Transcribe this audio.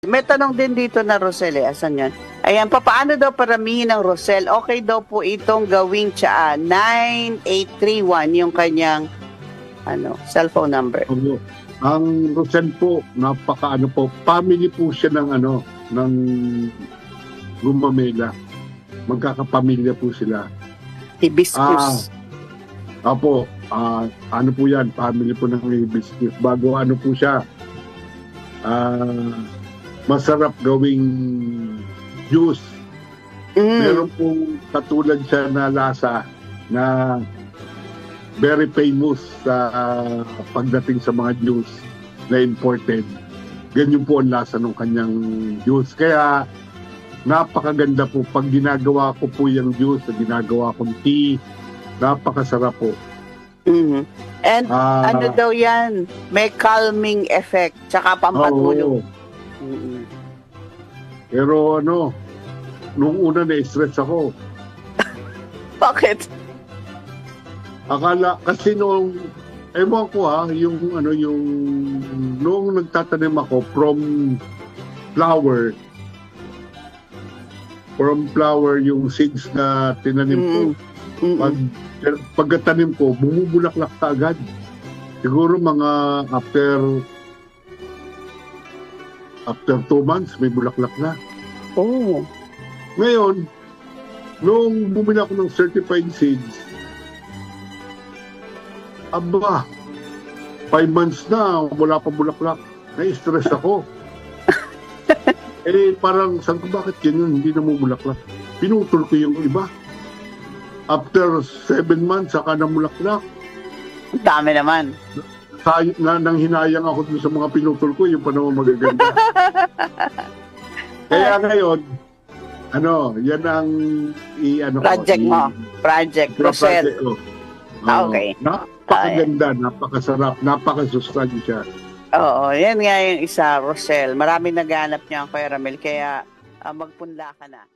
May tanong din dito na Rosel, asan yan? Ayan, paano daw paramihin ng Rosel? Okay daw po itong gawing 9831 yung kanyang cellphone number. Ang Rosel po, family po siya ng Gumamela. Magkakapamilya po sila. Hibiscus. Po yan, family po ng hibiscus. Bago po siya, masarap gawing juice. Meron pong katulad siya na lasa na very famous sa pagdating sa mga juice na imported. Ganyan po ang lasa ng kanyang juice. Kaya napakaganda po. Pag ginagawa ko po yung juice, ginagawa kong tea, napakasarap po. And ano daw yan? May calming effect, tsaka pampatulog. Pero nung una na-stress ako. Bakit? Akala, kasi ewan ko nung nagtatanim ako from flower yung seeds na tinanim ko. Pagkatanim ko, bumubulaklak ka agad. Siguro mga after 2 months, may bulaklak na. Ngayon, nung bumili ako ng certified seeds, 5 months na, wala pa bulaklak. Na-stress ako. Parang, sabi ko, bakit ganyan? Hindi na mumulaklak. Pinutol ko yung iba. After 7 months, saka namulaklak. Dami naman. Nang hinayang ako dun sa mga pinutol ko, yung pa naman magaganda. Kaya ngayon, yan ang project mo. Project Rosel. Okay. Napakaganda, napakasarap, napakasustansya. Oo, yan nga yung isa, Rosel. Maraming naghanap niya ang Kuya Ramil, kaya magpunla ka na.